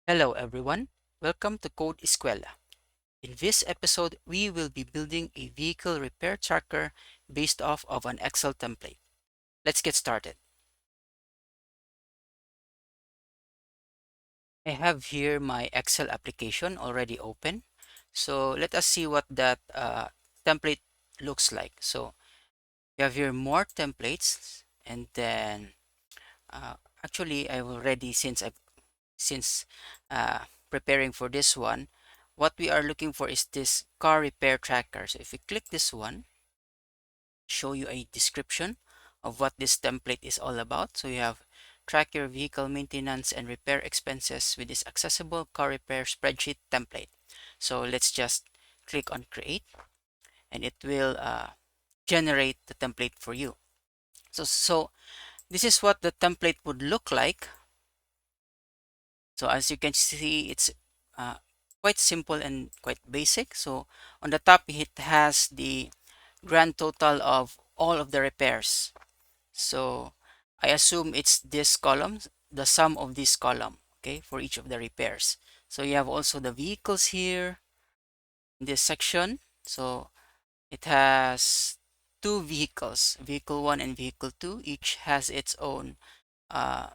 Hello everyone, welcome to Code Skwela. In this episode, we will be building a vehicle repair tracker based off of an Excel template. Let's get started. I have here my Excel application already open. So let us see what that template looks like. So you have here more templates, and then uh, actually I've already since preparing for this one, what we are looking for is this car repair tracker. So if we click this one, show you a description of what this template is all about. So you have track your vehicle maintenance and repair expenses with this accessible car repair spreadsheet template. So let's just click on create, and it will generate the template for you. So this is what the template would look like. So as you can see, it's uh, quite simple and quite basic. So on the top, it has the grand total of all of the repairs. So I assume it's this column, the sum of this column, okay, for each of the repairs. So you have also the vehicles here in this section. So it has two vehicles, vehicle 1 and vehicle 2. Each has its own uh,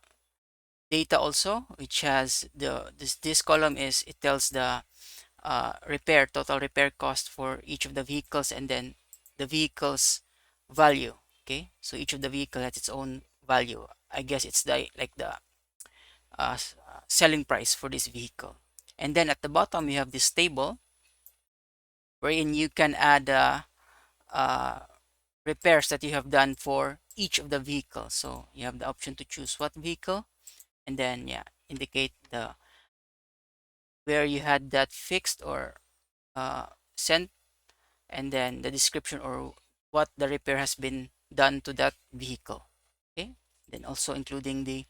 data also, which has this column is it tells the total repair cost for each of the vehicles, and then the vehicle's value. Okay, so each of the vehicle has its own value. I guess it's the like the selling price for this vehicle. And then at the bottom you have this table wherein you can add uh, repairs that you have done for each of the vehicles. So you have the option to choose what vehicle, and then yeah, indicate the where you had that fixed or sent, and then the description or what the repair has been done to that vehicle. Okay, then also including the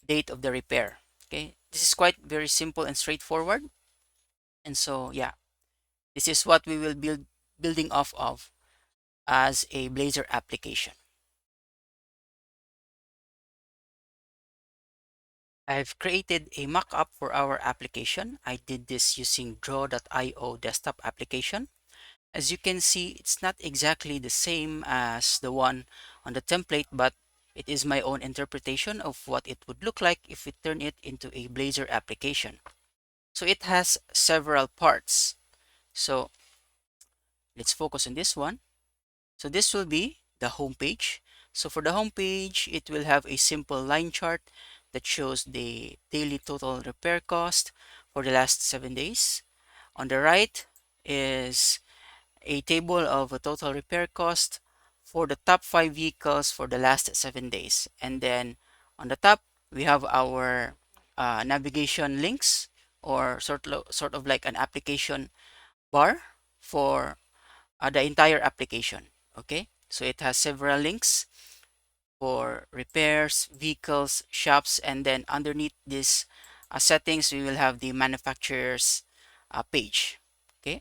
date of the repair. Okay, this is quite very simple and straightforward. And so yeah, this is what we will building off of as a Blazor application. I've created a mock-up for our application. I did this using draw.io desktop application. As you can see, it's not exactly the same as the one on the template, but it is my own interpretation of what it would look like if we turn it into a Blazor application. So it has several parts. So let's focus on this one. So this will be the home page. So for the home page, it will have a simple line chart that shows the daily total repair cost for the last 7 days. On the right is a table of a total repair cost for the top 5 vehicles for the last 7 days. And then on the top, we have our navigation links, or sort of like an application bar for the entire application. Okay, so it has several links for repairs, vehicles, shops, and then underneath this settings, we will have the manufacturer's page. Okay,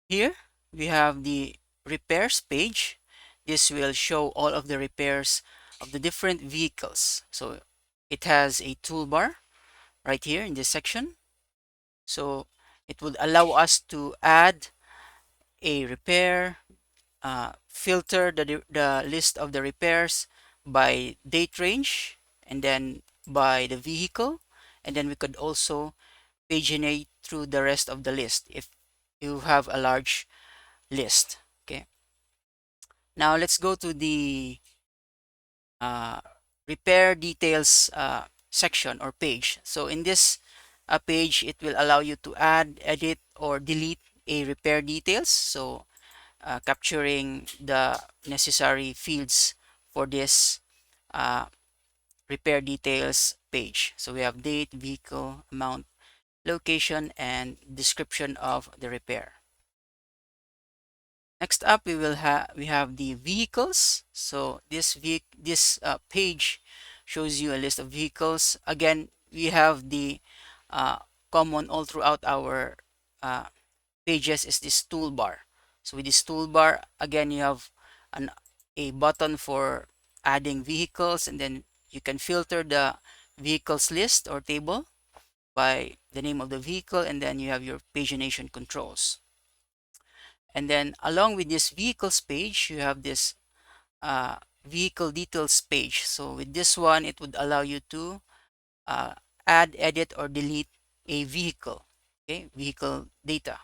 here we have the repairs page. This will show all of the repairs of the different vehicles. So it has a toolbar right here in this section. So it would allow us to add a repair, filter the list of the repairs by date range, and then by the vehicle, and then we could also paginate through the rest of the list if you have a large list. Okay, now let's go to the uh, repair details section or page. So in this page, it will allow you to add, edit, or delete a repair details. So capturing the necessary fields for this uh, repair details page. So we have date, vehicle, amount, location, and description of the repair. Next up, we have the vehicles. So this page shows you a list of vehicles. Again, we have the uh, common all throughout our uh, pages is this toolbar. So with this toolbar, again, you have a button for adding vehicles, and then you can filter the vehicles list or table by the name of the vehicle, and then you have your pagination controls. And then along with this vehicles page, you have this vehicle details page. So with this one, it would allow you to uh, add, edit, or delete a vehicle, okay, vehicle data.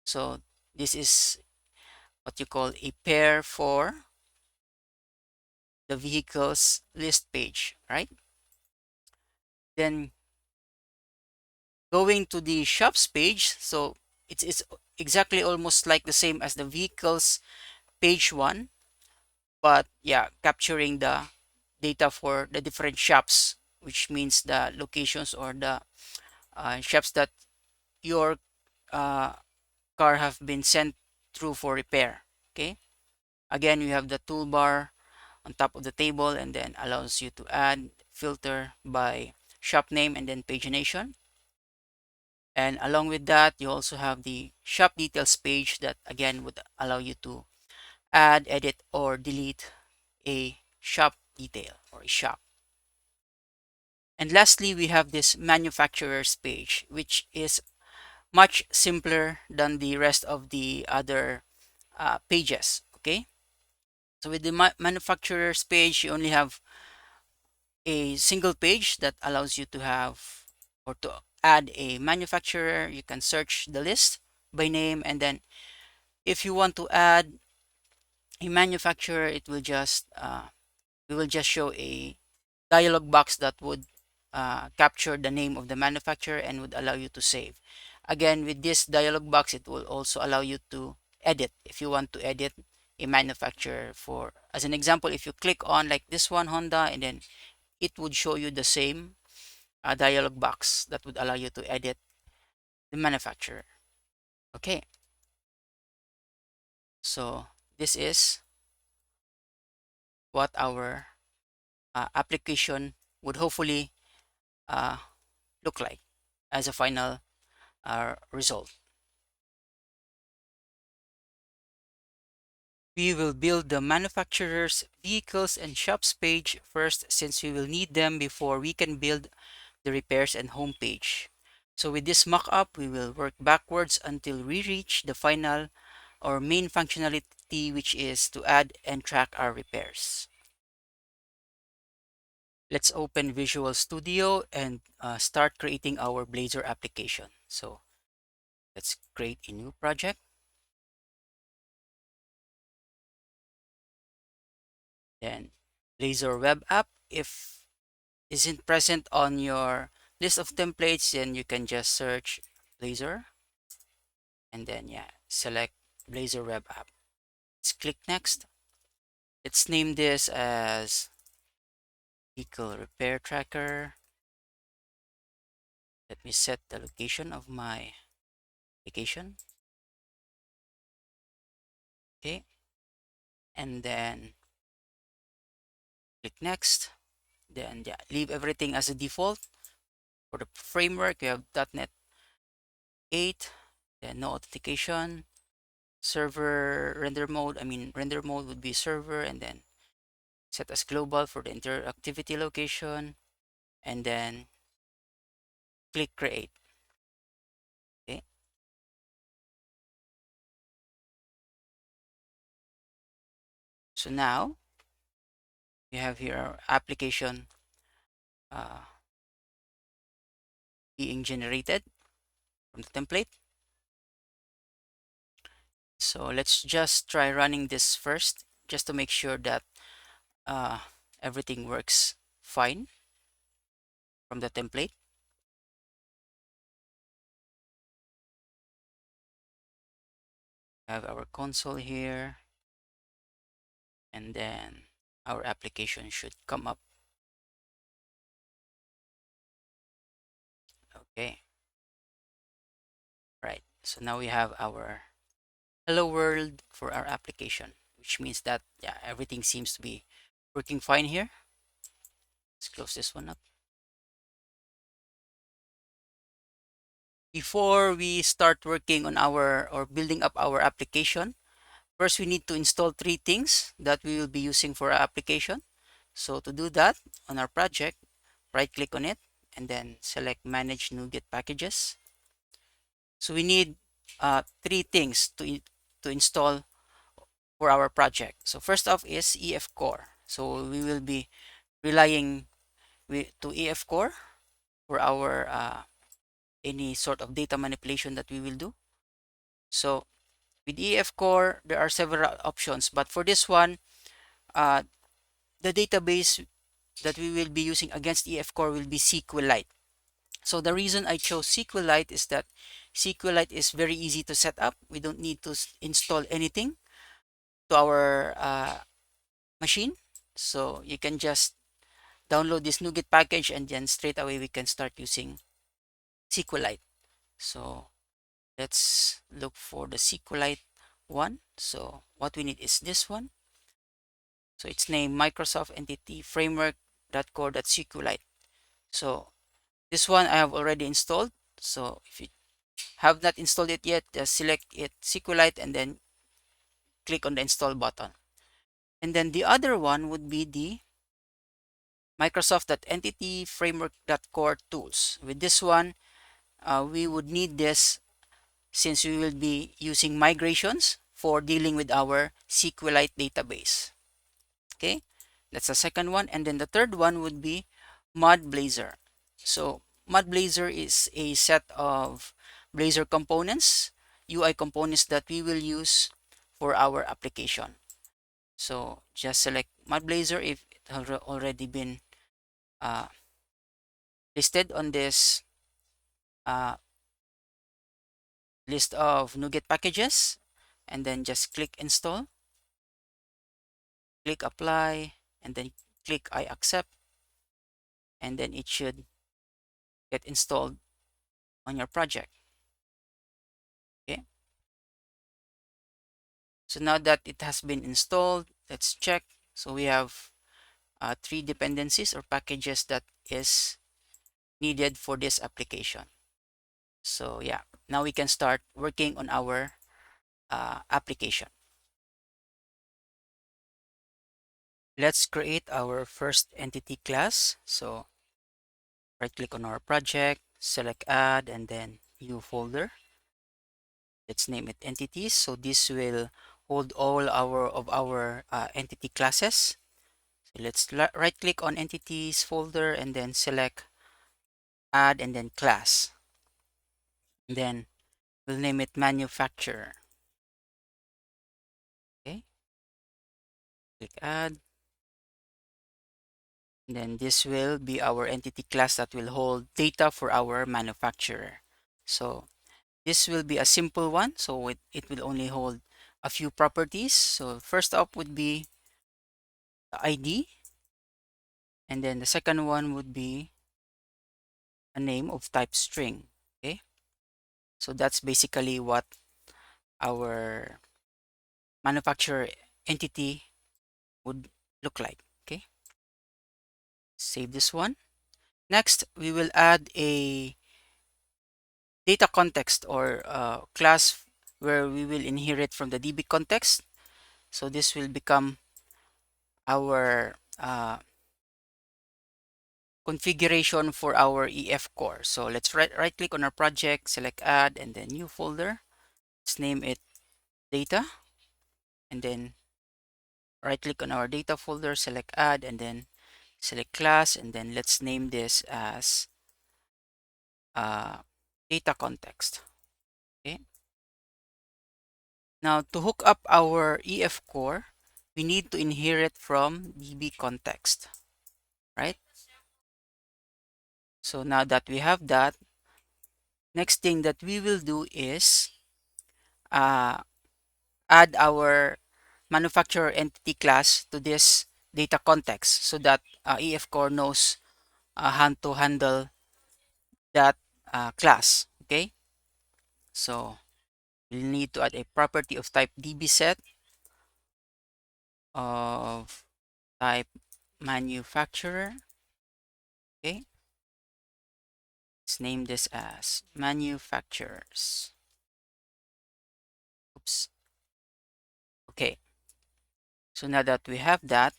So this is what you call a pair for the vehicles list page, right? Then going to the shops page, so it's exactly almost like the same as the vehicles page one, but yeah, capturing the data for the different shops, which means the locations or the shops that your uh, car have been sent through for repair. Okay, again, you have the toolbar on top of the table, and then allows you to add filter by shop name and then pagination. And along with that, you also have the shop details page that again would allow you to add, edit, or delete a shop detail or a shop. And lastly, we have this manufacturer's page, which is much simpler than the rest of the other pages. Okay, so with the manufacturer's page, you only have a single page that allows you to have or to add a manufacturer. You can search the list by name, and then if you want to add a manufacturer, it will just we will just show a dialog box that would capture the name of the manufacturer and would allow you to save. Again, with this dialog box, it will also allow you to edit if you want to edit a manufacturer. For as an example, if you click on like this one, Honda, and then it would show you the same dialog box that would allow you to edit the manufacturer. Okay, so this is what our application would hopefully uh, look like as a final result. We will build the manufacturer's vehicles and shops page first, since we will need them before we can build the repairs and home page. So with this mockup, we will work backwards until we reach the final or main functionality, which is to add and track our repairs. Let's open Visual Studio and start creating our Blazor application. So let's create a new project. Then Blazor web app. If isn't present on your list of templates, then you can just search Blazor and then yeah, select Blazor web app. Let's click next. Let's name this as vehicle repair tracker. Let me set the location of my application. Okay, and then click next. Then yeah, leave everything as a default. For the framework, you have .NET 8, then no authentication, server render mode. Render mode would be server, and then set as global for the interactivity location, and then click create. Okay, so now we have here our application uh, being generated from the template. So let's just try running this first, just to make sure that uh, everything works fine from the template. We have our console here, and then our application should come up. Okay, right. So now we have our hello world for our application, which means that yeah, everything seems to be working fine here. Let's close this one up. Before we start working on our or building up our application, first we need to install 3 things that we will be using for our application. So to do that, on our project right click on it and then select manage NuGet packages. So we need three things to install for our project. So first off is EF Core. So we will be relying to EF Core for our any sort of data manipulation that we will do. So with EF Core, there are several options, but for this one, uh, the database that we will be using against EF Core will be Sqlite. So the reason I chose Sqlite is that Sqlite is very easy to set up. We don't need to install anything to our machine. So you can just download this NuGet package and then straight away we can start using Sqlite. So let's look for the Sqlite one. So what we need is this one. So it's named Microsoft Entity Framework.core.sqlite. So this one I have already installed. So if you have not installed it yet, just select it Sqlite and then click on the install button. And then the other one would be the Microsoft.entity framework.core tools. With this one, we would need this since we will be using migrations for dealing with our Sqlite database. Okay, that's the second one. And then the third one would be MudBlazor. So MudBlazor is a set of Blazor components, UI components that we will use for our application. So just select MudBlazor if it has already been uh, listed on this uh, list of NuGet packages, and then just click install, click apply, and then click I accept, and then it should get installed on your project. Okay, so now that it has been installed, let's check. So we have three dependencies or packages that is needed for this application. So yeah, now we can start working on our application. Let's create our first entity class. So right click on our project, select add, and then new folder. Let's name it entities. So this will hold all our entity classes. So let's right click on entities folder and then select add and then class. And then we'll name it manufacturer. Okay, click add. And then this will be our entity class that will hold data for our manufacturer. So this will be a simple one. So it will only hold a few properties. So first up would be the ID. And then the second one would be a name of type string. Okay, so that's basically what our manufacturer entity would look like. Okay, save this one. Next, we will add a data context or class where we will inherit from the DB context. So this will become our configuration for our EF core. So let's right click on our project, select add, and then new folder. Let's name it data, and then right click on our data folder, select add, and then select class, and then let's name this as data context. Okay, now to hook up our EF core, we need to inherit from DB context, right? So now that we have that, next thing that we will do is uh, add our manufacturer entity class to this data context so that EF core knows how to handle that class. Okay, so we'll need to add a property of type dbset of type manufacturer. Okay, let's name this as manufacturers. Oops. Okay, so now that we have that,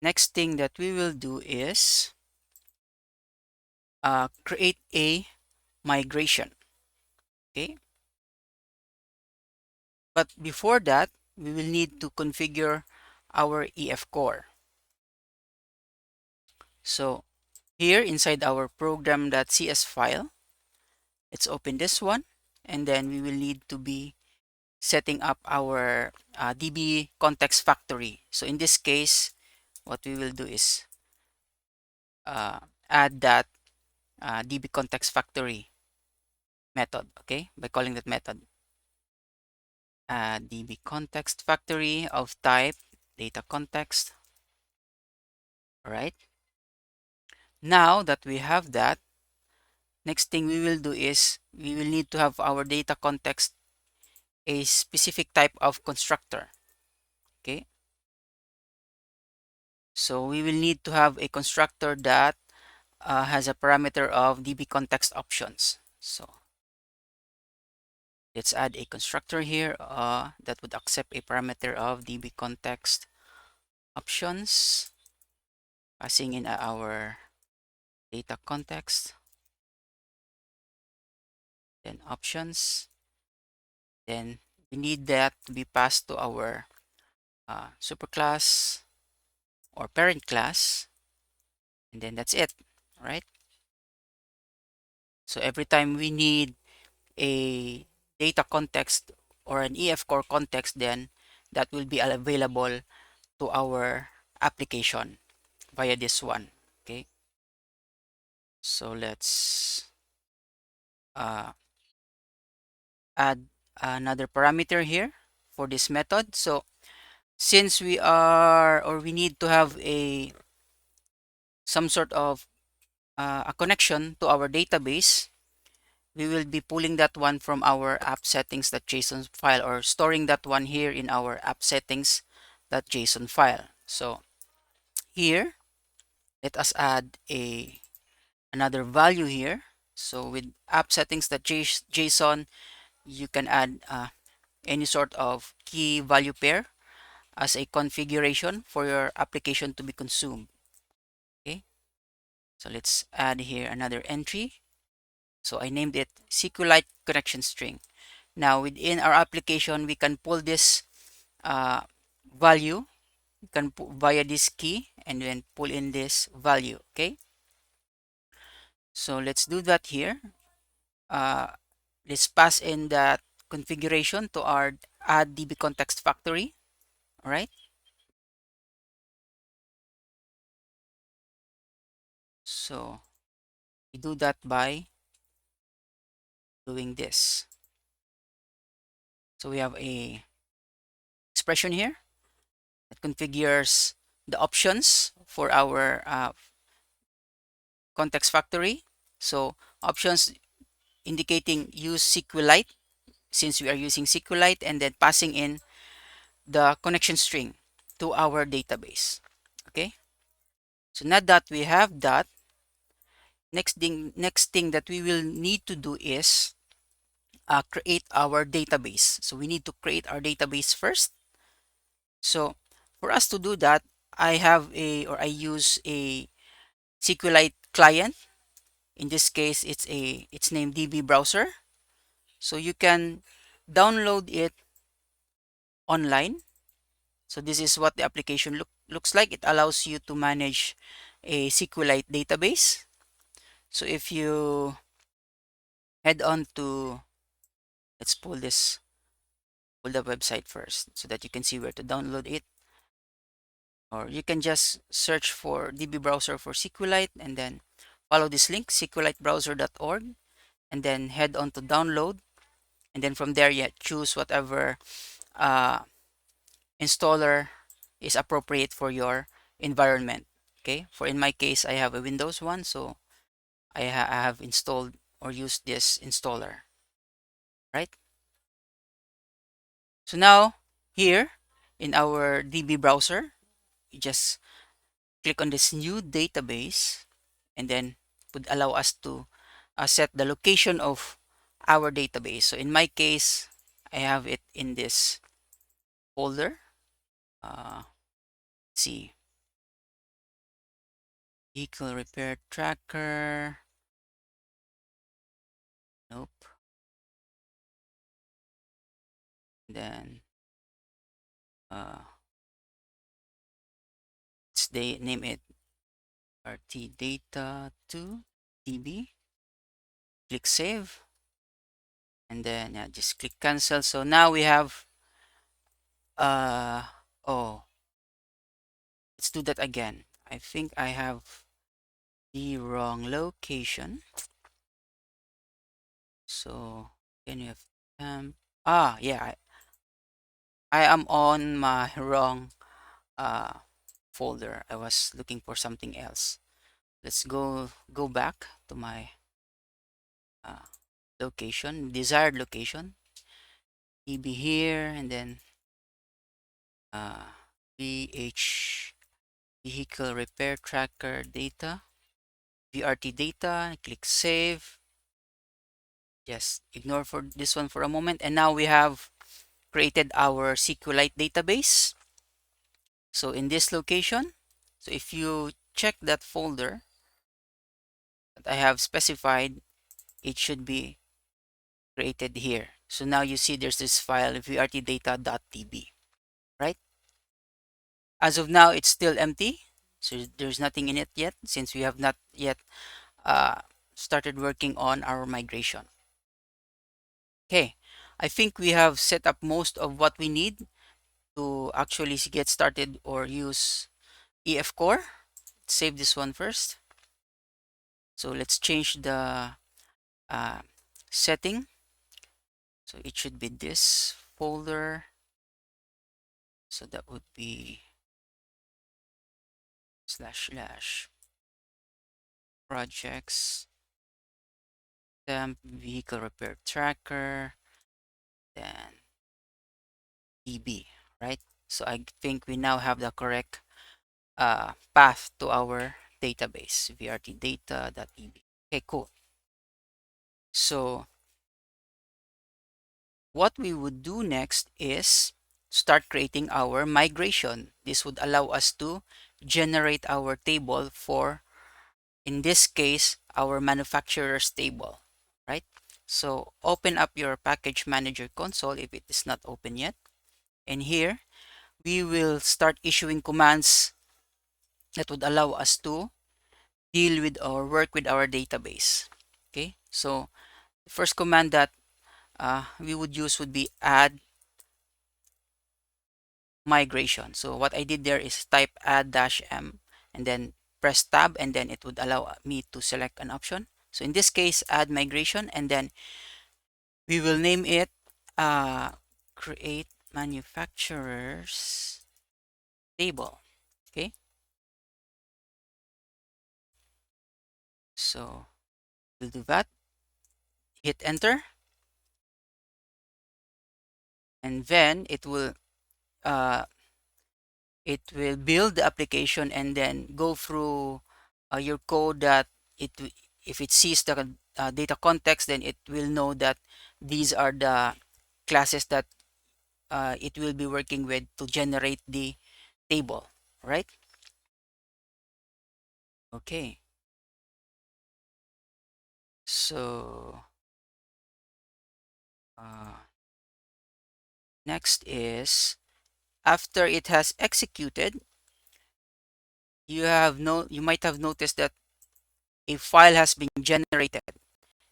next thing that we will do is create a migration. Okay, but before that, we will need to configure our EF core. So here inside our program.cs file, let's open this one, and then we will need to be setting up our DB context factory. So in this case, what we will do is uh, add that DB context factory method, okay, by calling that method DB context factory of type data context. All right. Now that we have that, next thing we will do is we will need to have our data context a specific type of constructor. Okay. So we will need to have a constructor that has a parameter of DB context options. So let's add a constructor here that would accept a parameter of DB context options, passing in our data context, then options. Then we need that to be passed to our superclass or parent class, and then that's it. All right. So every time we need a data context or an EF core context, then that will be available to our application via this one. Okay. So let's uh, add another parameter here for this method. So since we are or we need to have a some sort of a connection to our database, we will be pulling that one from our app settings.json file or storing that one here in our app settings.json file. So here, let us add another value here. So with app settings.json, you can add any sort of key value pair as a configuration for your application to be consumed. Okay, so let's add here another entry. So I named it Sqlite connection string. Now within our application, we can pull this value. You can put via this key and then pull in this value. Okay, so let's do that here. Uh, let's pass in that configuration to our add DB context factory. All right. So we do that by doing this. So we have a expression here that configures the options for our context factory. So options indicating use Sqlite since we are using Sqlite, and then passing in the connection string to our database. Okay. So now that we have that, next thing that we will need to do is create our database. So we need to create our database first. So for us to do that, I use a SQLite client. In this case, it's named MudBlazor. So you can download it online. So this is what the application looks like. It allows you to manage a SQLite database. So if you head on to, let's pull the website first so that you can see where to download it. Or you can just search for MudBlazor for SQLite and then follow this link, sqlitebrowser.org, and then head on to download. And then from there, you choose whatever uh, installer is appropriate for your environment. Okay, for in my case, I have a Windows one, so I have installed or used this installer, right? So now here in our DB browser, you just click on this new database, and then would allow us to set the location of our database. So in my case, I have it in this folder. Let's see, vehicle repair tracker. Nope. Then they name it RT data to DB. Click save, and then yeah, just click cancel. So now we have oh, let's do that again. I think I have the wrong location. So can you have yeah, I am on my wrong uh folder. I was looking for something else. Let's go back to my uh, location, desired location. EB here, and then uh, VH vehicle repair tracker data, VRT data. Click save. Just ignore for this one for a moment, and now we have created our Sqlite database. So in this location, so if you check that folder that I have specified, it should be created here. So now you see there's this file vrtdata.db, right? As of now, it's still empty. So there's nothing in it yet since we have not yet uh, started working on our migration. Okay, I think we have set up most of what we need to actually get started or use EF Core. Save this one first. So let's change the uh, setting. So it should be this folder. So that would be // projects, temp vehicle repair tracker, then DB, right? So I think we now have the correct path to our database, vrtdata.db. Okay, cool. So what we would do next is start creating our migration. This would allow us to generate our table for, in this case, our manufacturer's table, right? So open up your package manager console if it is not open yet. And here we will start issuing commands that would allow us to deal with or work with our database. Okay, so the first command that we would use would be add migration. So what I did there is type add-m and then press tab, and then it would allow me to select an option. So in this case, add migration, and then we will name it create manufacturers table. Okay, so we'll do that. Hit enter, and then uh, it will build the application and then go through your code that if it sees the data context, then it will know that these are the classes that it will be working with to generate the table, right? Okay, so uh, next is, after it has executed, you might have noticed that a file has been generated,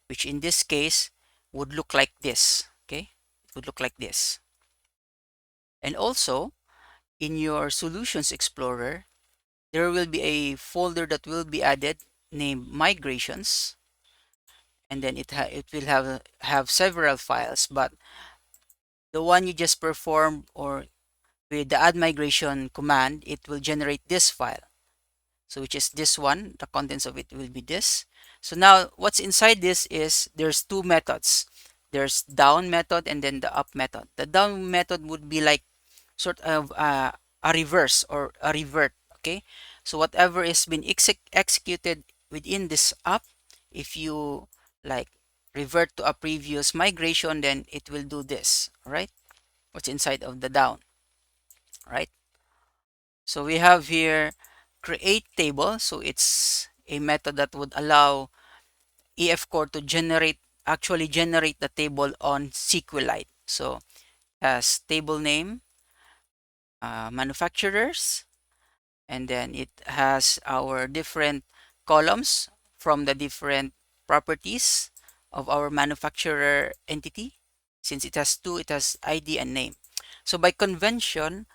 which in this case would look like this. Okay, it would look like this. And also in your Solutions Explorer, there will be a folder that will be added named Migrations, and then it will have several files, but the one you just performed, or with the add migration command, it will generate this file. So which is this one, the contents of it will be this. So now what's inside this is there's two methods. There's down method and then the up method. The down method would be like sort of a reverse or a revert. Okay, so whatever is been executed within this up, if you like revert to a previous migration, then it will do this. All right, what's inside of the down, right? So we have here create table. So it's a method that would allow EF Core to generate actually generate the table on Sqlite. So has table name, manufacturers, and then it has our different columns from the different properties of our manufacturer entity. Since it has two, it has ID and name. So by convention,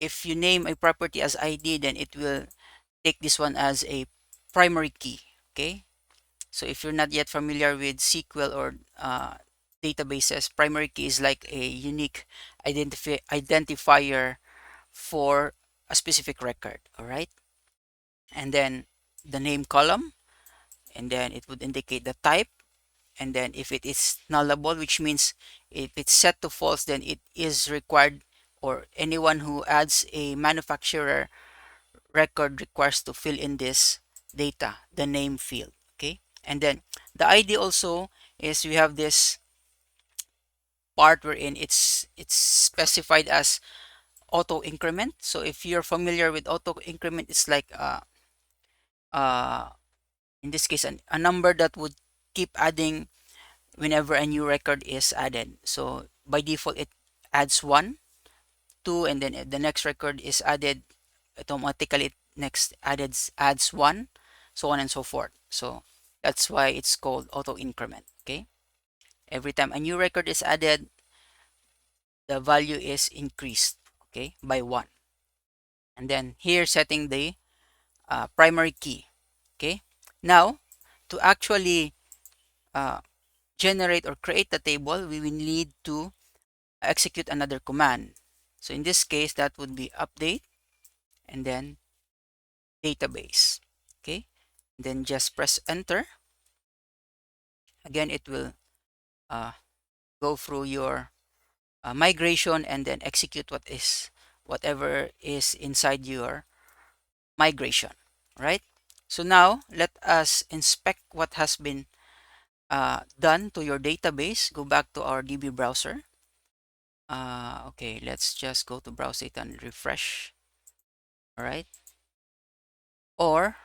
if you name a property as ID, then it will take this one as a primary key. Okay. So if you're not yet familiar with SQL or databases, primary key is like a unique identifier for a specific record. All right. And then the name column, and then it would indicate the type. And then if it is nullable, which means if it's set to false, then it is required, or anyone who adds a manufacturer record requires to fill in this data, the name field. Okay. And then the ID also is, we have this part wherein it's specified as auto increment. So if you're familiar with auto increment, it's like uh in this case a number that would keep adding whenever a new record is added. So by default it adds 1, 2, and then the next record is added automatically, it next adds 1, so on and so forth. So that's why it's called auto increment. Okay, every time a new record is added, the value is increased, okay, by 1. And then here setting the primary key. Okay, now to actually uh, generate or create the table, we will need to execute another command. So in this case, that would be update and then database. Okay, then just press enter. Again, it will uh, go through your migration and then execute whatever is inside your migration, right? So now let us inspect what has been done to your database. Go back to our DB browser. Okay, let's just go to browse data and refresh. All right, or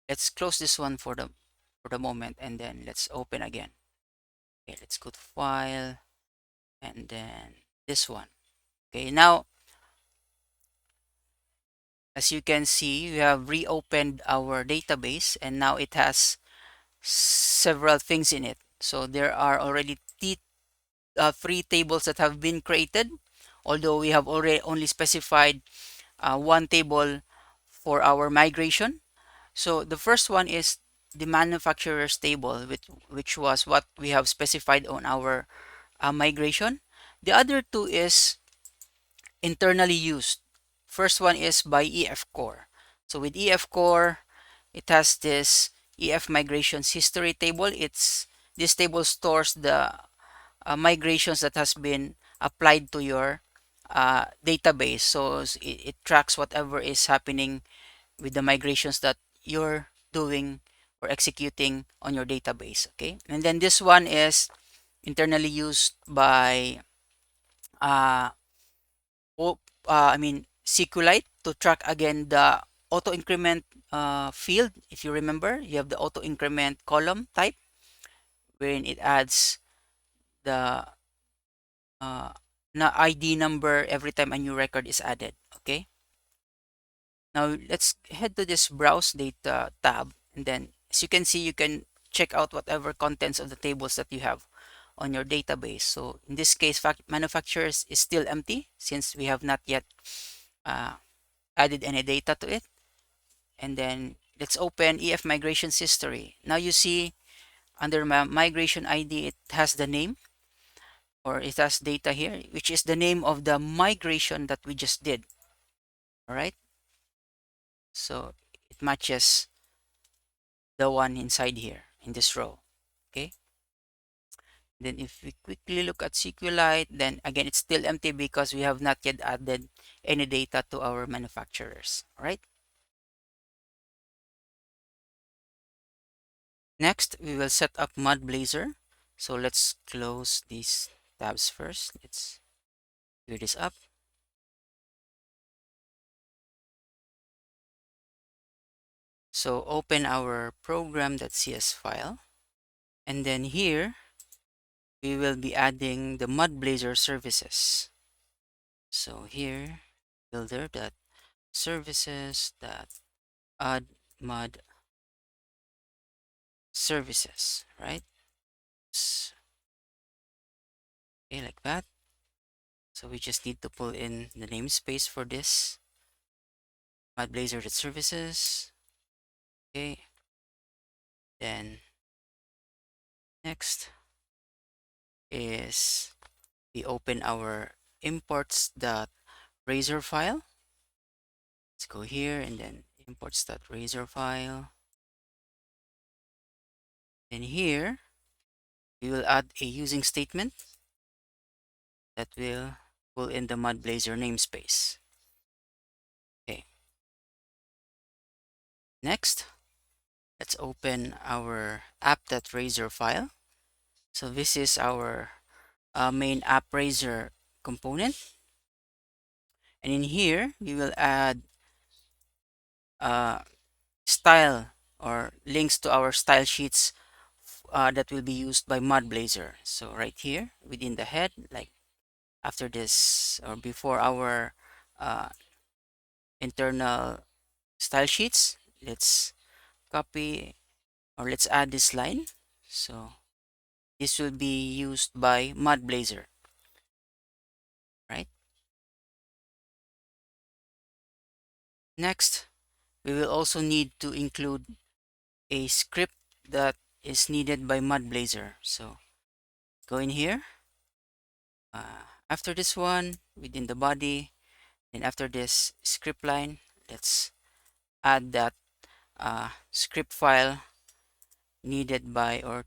let's close this one for the moment, and then let's open again. Okay, let's go to file and then this one. Okay, now as you can see, we have reopened our database and now it has several things in it. So there are already 3 tables that have been created, although we have already only specified 1 table for our migration. So the first one is the manufacturer's table, which was what we have specified on our migration. The other 2 is internally used. First one is by EF Core. So with EF Core, it has this EF migrations history table. This table stores the migrations that has been applied to your database. So it tracks whatever is happening with the migrations that you're doing or executing on your database. Okay, and then this one is internally used by uh, I mean Sqlite to track again the auto increment field. If you remember, you have the auto increment column type wherein it adds the uh, ID number every time a new record is added. Okay, now let's head to this browse data tab, and then as you can see, you can check out whatever contents of the tables that you have on your database. So in this case, manufacturers is still empty since we have not yet uh, added any data to it. And then let's open EF migrations history. Now you see under my migration ID, it has the name, or it has data here, which is the name of the migration that we just did. All right. So it matches the one inside here in this row. Okay. Then if we quickly look at Sqlite, then again, it's still empty because we have not yet added any data to our manufacturers. All right. Next, we will set up MudBlazor. So let's close these tabs first. Let's clear this up. So open our program.cs file. And then here, we will be adding the MudBlazor services. So here, builder dot services dot add mud services, right? Okay, like that. So we just need to pull in the namespace for this MudBlazor dot services. Okay, then next is we open our imports.razor file. Let's go here and then imports.razor file. And here we will add a using statement that will pull in the MudBlazor namespace. Okay. Next, let's open our app.razor file. So this is our main app.razor component. And in here, we will add style or links to our style sheets that will be used by MudBlazor. So right here within the head, like after this or before our uh, internal style sheets, let's copy or let's add this line. So this will be used by MudBlazor, right? Next, we will also need to include a script that is needed by MudBlazor. So go in here. After this one, within the body, and after this script line, let's add that script file needed by or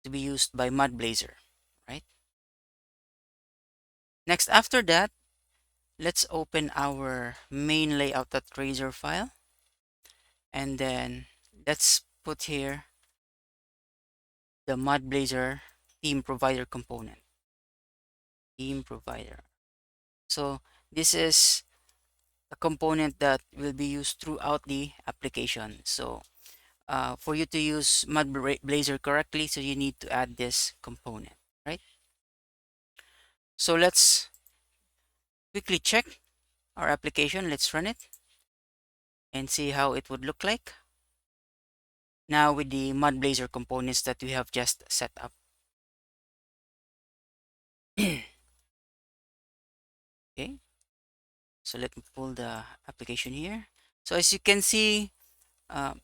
to be used by MudBlazor, right? Next, after that, let's open our main layout.razor file, and then let's put here the MudBlazor theme provider component. Theme provider. So this is a component that will be used throughout the application. So for you to use MudBlazor correctly, so you need to add this component, right? So let's quickly check our application. Let's run it and see how it would look like now with the MudBlazor components that we have just set up. Okay, so let me pull the application here. So as you can see, uh,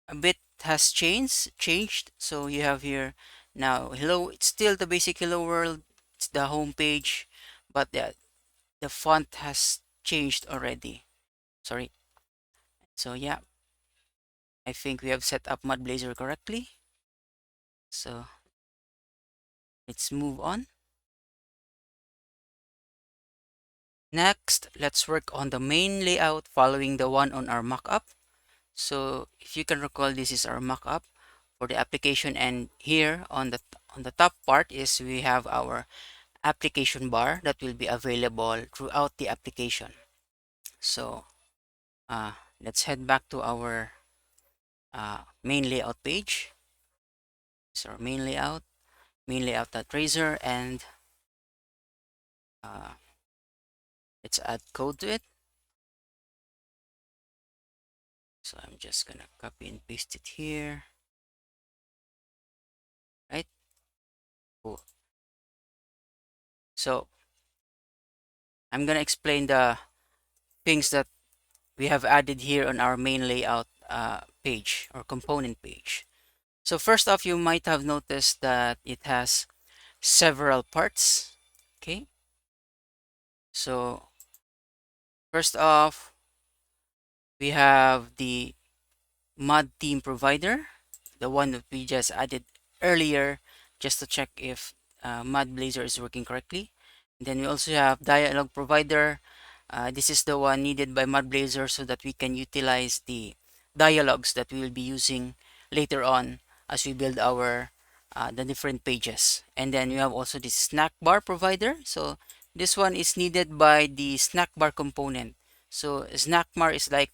a bit has changed. So you have here now hello. It's still the basic hello world. It's the home page, but the font has changed already. Sorry. So yeah, I think we have set up MudBlazor correctly. So let's move on. Next, let's work on the main layout following the one on our mockup. So if you can recall, this is our mockup for the application, and here on the top part is we have our application bar that will be available throughout the application. So let's head back to our main layout page. So our main layout.razor, and uh, let's add code to it. So I'm just gonna copy and paste it here, right? Cool. So I'm gonna explain the things that we have added here on our main layout page or component page. So first off, you might have noticed that it has several parts. Okay, so first off, we have the mud theme provider, the one that we just added earlier just to check if MudBlazor is working correctly. And then we also have dialog provider. This is the one needed by MudBlazor so that we can utilize the dialogues that we will be using later on as we build our the different pages. And then we have also the snack bar provider. So this one is needed by the snack bar component. So snack bar is like,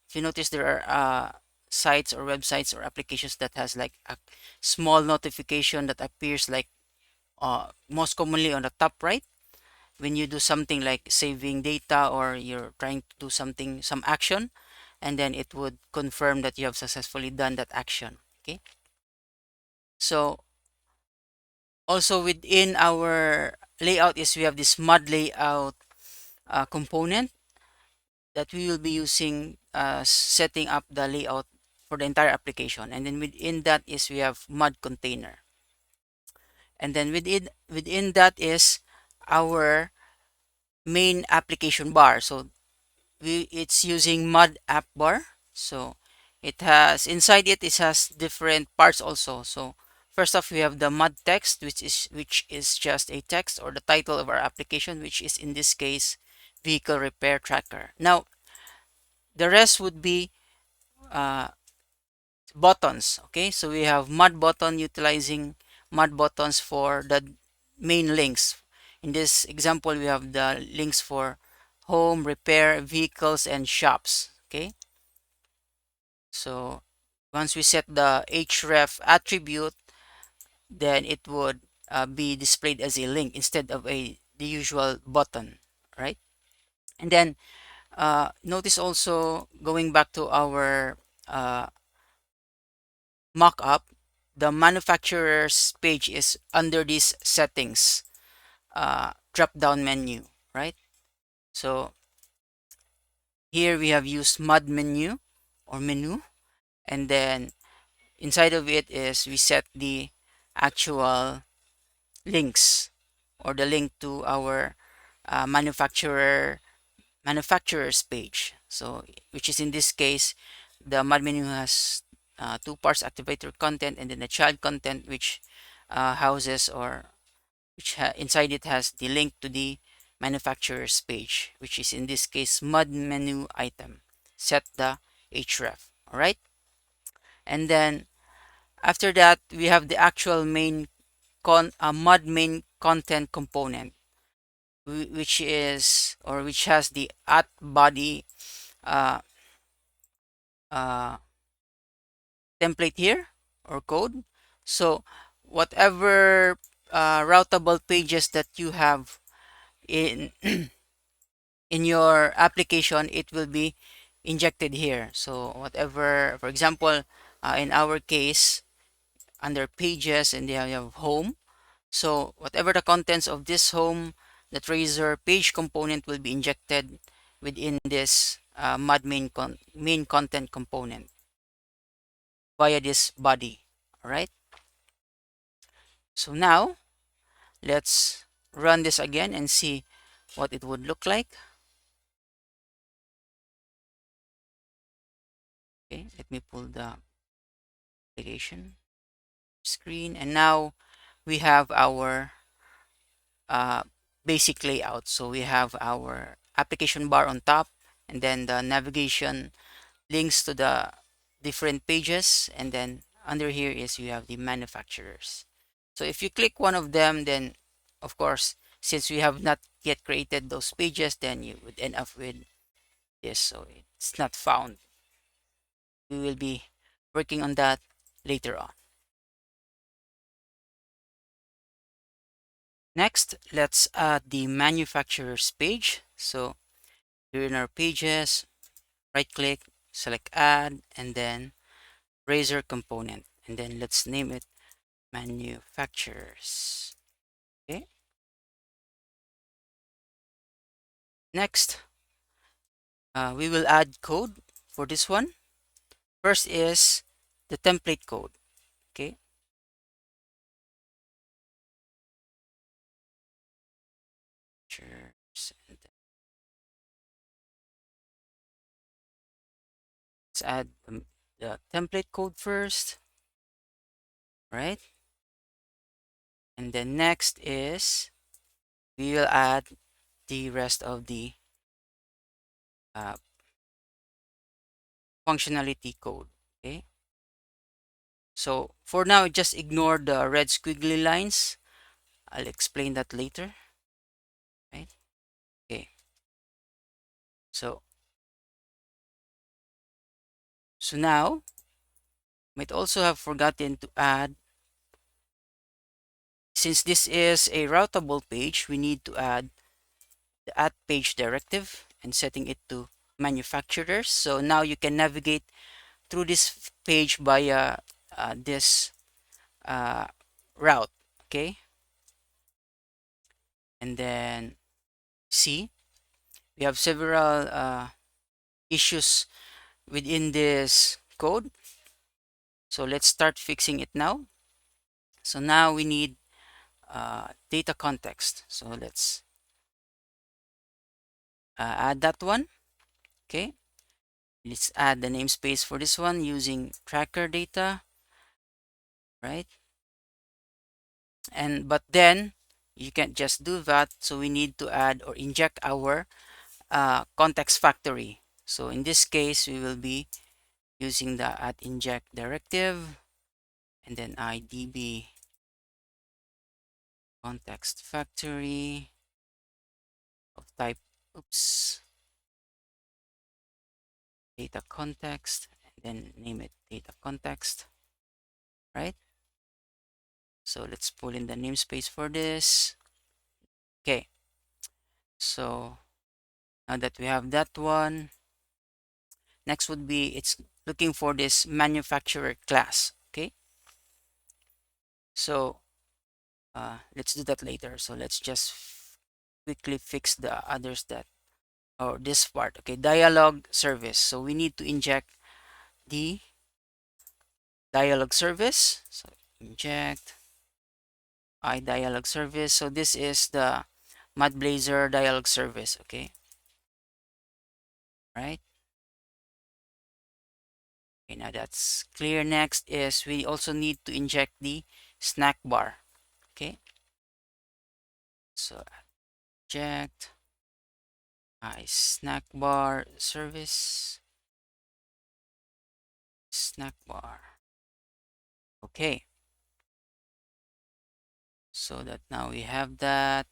if you notice, there are sites or websites or applications that has like a small notification that appears like most commonly on the top right when you do something like saving data or you're trying to do something, some action, and then it would confirm that you have successfully done that action. Okay. So also within our layout is we have this mud layout component that we will be using setting up the layout for the entire application. And then within that is we have mud container. And then within that is our main application bar. So it's using mud app bar. So it has inside it has different parts also. So first off we have the mud text which is just a text or the title of our application, which is in this case vehicle repair tracker. Now the rest would be uh, buttons. Okay, so we have mud button utilizing mud buttons for the main links. In this example we have the links for home, repair, vehicles, and shops. Okay, so once we set the href attribute, then it would be displayed as a link instead of the usual button, right? And then notice also, going back to our uh, mock-up, the manufacturer's page is under this settings drop-down menu, right? So here we have used mud menu or menu, and then inside of it is we set the actual links or the link to our manufacturer's page. So which is in this case the mud menu has two parts: activator content and then the child content, which houses or inside it has the link to the manufacturer's page, which is in this case mud menu item. Set the href. All right, and then after that we have the actual main mud main content component, which is or which has the at body uh, uh, template here or code. So whatever routable pages that you have in in your application, it will be injected here. So whatever, for example, in our case, under pages, and you have home. So whatever the contents of this home, the tracer page component will be injected within this mud main content component via this body. All right. So now let's run this again and see what it would look like. Okay, let me pull the application screen, and now we have our uh, basic layout. So we have our application bar on top, and then the navigation links to the different pages, and then under here is you have the manufacturers. So if you click one of them, then of course, since we have not yet created those pages, then you would end up with this. So it's not found. We will be working on that later on. Next, let's add the manufacturer's page. So here in our pages, right click, select add, and then Blazor component, and then let's name it manufacturers. Okay. Next, we will add code for this one. First is the template code. Okay. Let's add the template code first, right? And then next is we will add the rest of the uh, functionality code. Okay. So for now, just ignore the red squiggly lines. I'll explain that later. Right. Okay. So now Might also have forgotten to add, since this is a routable page, we need to add the add page directive and setting it to manufacturers. So now you can navigate through this page via this uh, route. Okay, and then see, we have several issues within this code. So let's start fixing it now. So now we need data context. So let's add that one. Okay, let's add the namespace for this one using tracker data, right? And but then you can't just do that, so we need to add or inject our context factory. So in this case, we will be using the add inject directive and then idb context factory of type, oops, data context, and then name it data context, right? So let's pull in the namespace for this. Okay, so now that we have that one, next would be it's looking for this manufacturer class. Okay, so let's do that later. So let's just quickly fix the others that, or this part. Okay, dialog service. So we need to inject the dialog service. So inject dialog service. So this is the MudBlazor dialog service. Okay, right? Okay, now that's clear. Next is we also need to inject the snack bar. Okay, so inject snack bar service, snack bar. Okay, so that now we have that.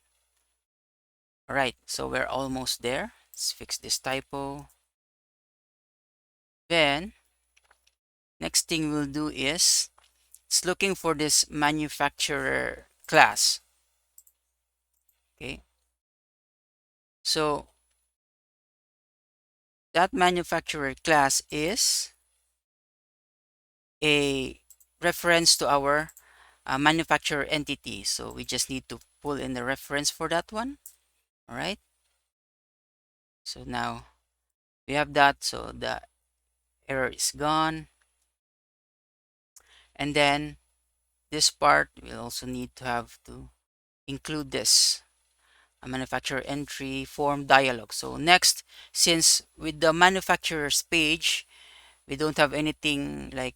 All right, so we're almost there. Let's fix this typo. Then next thing we'll do is it's looking for this manufacturer class. Okay, so that manufacturer class is a reference to our manufacturer entity. So we just need to pull in the reference for that one. All right, so now we have that, so the error is gone. And then this part we'll also need to have to include this a manufacturer entry form dialog. So next, since with the manufacturer's page we don't have anything like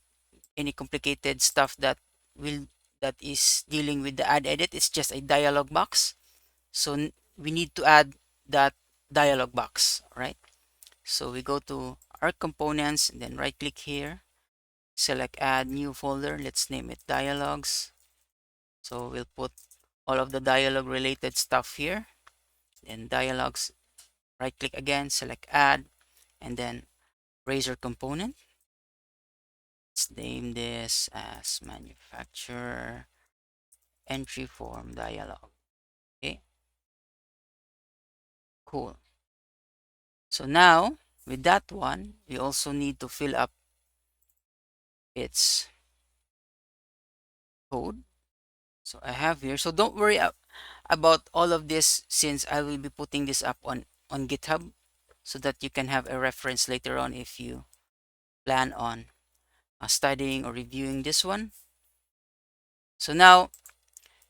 any complicated stuff that will that is dealing with the add edit, it's just a dialog box. So we need to add that dialog box, right? So we go to our components and then right click here, select add new folder, let's name it dialogs. So we'll put all of the dialog related stuff here. Then dialogs, right click again, select add, and then Blazor component. Let's name this as manufacturer entry form dialog. Okay, cool. So now with that one, we also need to fill up its code. So I have here, so don't worry about all of this, since I will be putting this up on GitHub so that you can have a reference later on if you plan on studying or reviewing this one. So now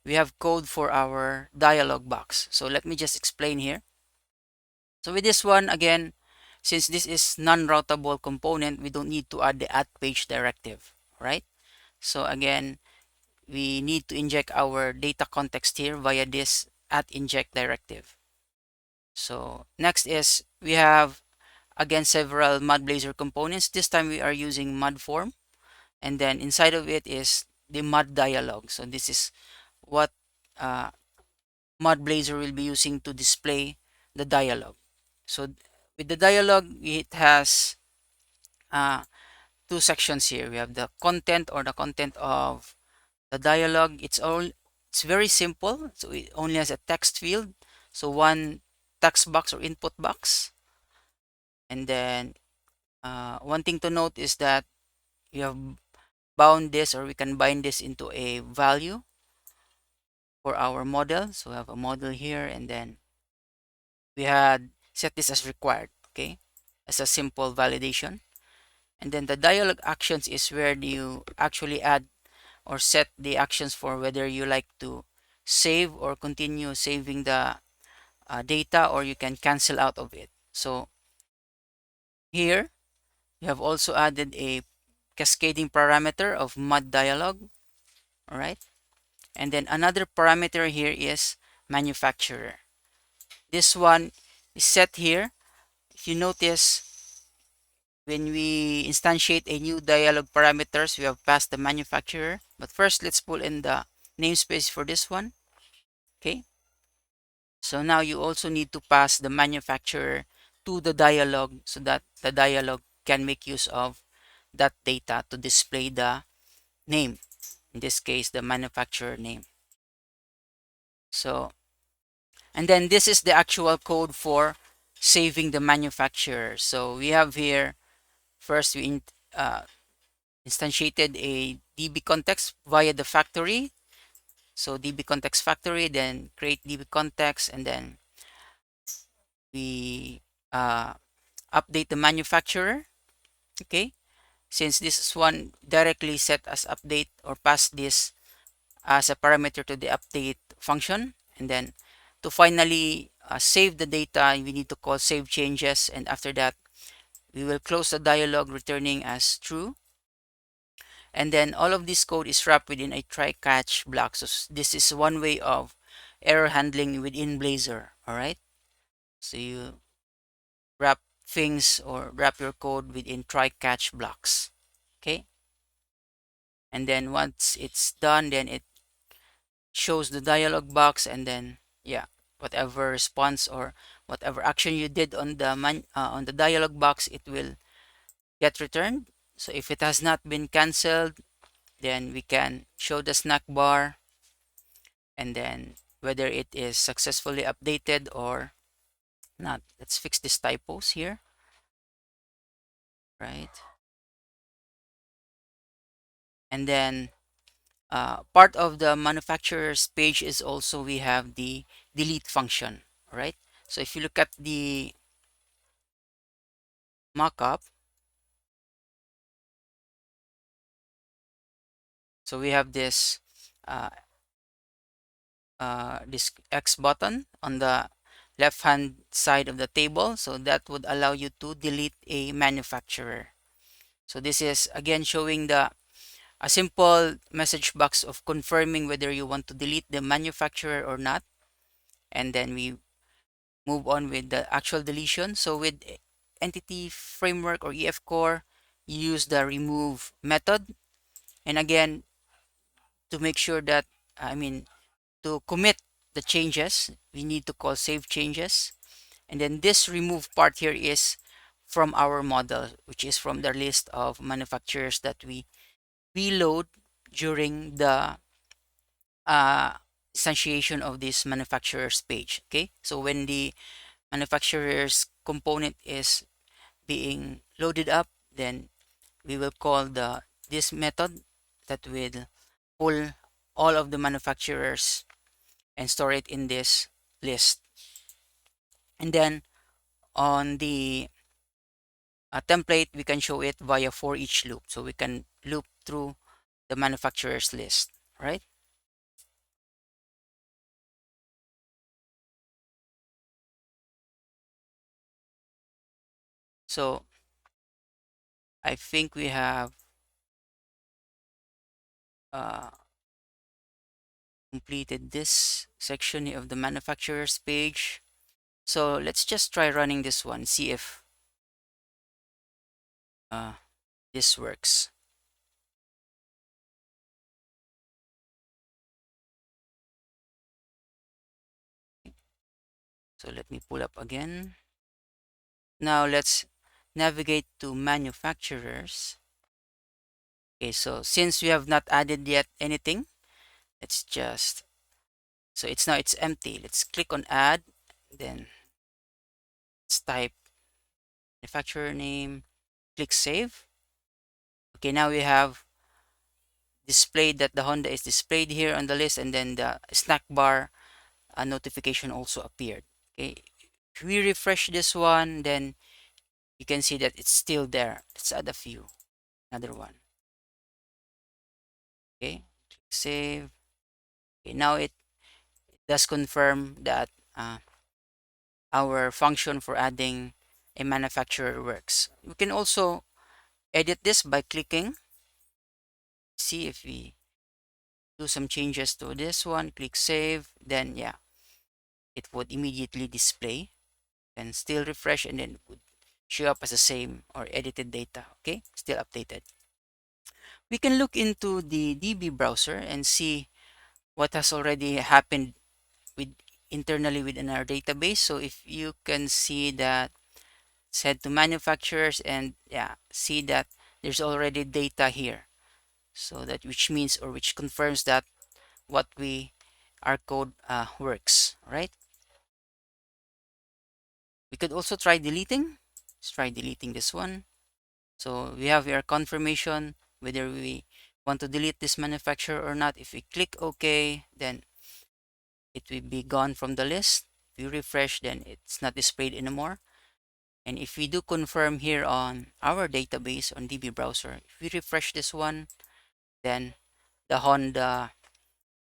we have code for our dialog box. So let me just explain here. So with this one, again, since this is non-routable component, we don't need to add the add page directive, right? So again, we need to inject our data context here via this add inject directive. So next is we have again several MudBlazor components. This time we are using MudForm, and then inside of it is the Mud dialog. So this is what MudBlazor will be using to display the dialog. So with the dialog, it has two sections here. We have the content or the content of the dialog. It's very simple. So it only has a text field. So one text box or input box. And then one thing to note is that we have bound this, or we can bind this into a value for our model. So we have a model here, and then we had set this as required, okay, as a simple validation. And then the dialog actions is where you actually add or set the actions for whether you like to save or continue saving the data, or you can cancel out of it. So here we have also added a cascading parameter of MudDialog. All right. And then another parameter here is manufacturer. This one is set here. If you notice, when we instantiate a new dialog parameters, we have passed the manufacturer. But first, let's pull in the namespace for this one. Okay. So now you also need to pass the manufacturer to the dialog so that the dialog can make use of that data to display the name. In this case, the manufacturer name. So, and then this is the actual code for saving the manufacturer. So we have here, first we instantiated a DB context via the factory. So DB context factory, then create DB context, and then we update the manufacturer. Okay, since this is one directly set as update, or pass this as a parameter to the update function. And then to finally save the data, we need to call save changes, and after that we will close the dialog returning as true. And then all of this code is wrapped within a try catch block. So this is one way of error handling within Blazor. All right, so you wrap things or wrap your code within try catch blocks. Okay, and then once it's done, then it shows the dialog box, and then yeah, whatever response or whatever action you did on the dialog box, it will get returned. So if it has not been cancelled, then we can show the snack bar, and then whether it is successfully updated or not. Let's fix these typos here, right? And then part of the manufacturer's page is also we have the delete function, right? So if you look at the mockup, so we have uh, this X button on the left hand side of the table, so that would allow you to delete a manufacturer. So this is again showing a simple message box of confirming whether you want to delete the manufacturer or not. And then we move on with the actual deletion. So with entity framework or EF core, you use the remove method. And again, to make sure that, to commit the changes, we need to call save changes. And then this remove part here is from our model, which is from the list of manufacturers that we reload during the uh, instantiation of this manufacturer's page. Okay, so when the manufacturer's component is being loaded up, then we will call this method that will pull all of the manufacturers and store it in this list. And then on the template, we can show it via for each loop. So we can loop through the manufacturer's list, right? So I think we have uh, completed this section of the manufacturer's page. So let's just try running this one, see if uh, this works. So let me pull up again. Now let's navigate to manufacturers. Okay, so since we have not added yet anything, let's just, so it's now it's empty. Let's click on add, then let's type manufacturer name, click save. Okay, now we have displayed that the Honda is displayed here on the list, and then the snack bar notification also appeared. Okay, if we refresh this one, then you can see that it's still there. Let's add a few, another one. Okay, click save. Okay, now it does confirm that our function for adding a manufacturer works. We can also edit this by clicking. See if we do some changes to this one, click save, then yeah, it would immediately display and still refresh, and then it would show up as the same or edited data. Okay, still updated. We can look into the DB browser and see what has already happened with internally within our database. So if you can see that, head to manufacturers and yeah, see that there's already data here. So that which means or which confirms that what we our code works, right? We could also try deleting. Let's try deleting this one. So we have our confirmation whether we want to delete this manufacturer or not. If we click OK, then it will be gone from the list. If we refresh, then it's not displayed anymore. And if we do confirm here on our database on DB browser, if we refresh this one, then the Honda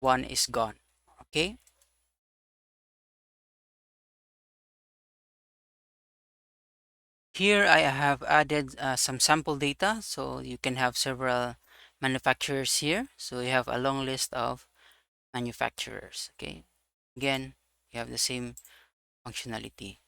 one is gone. Okay. Here I have added some sample data, so you can have several manufacturers here. So you have a long list of manufacturers. Okay. Again, you have the same functionality.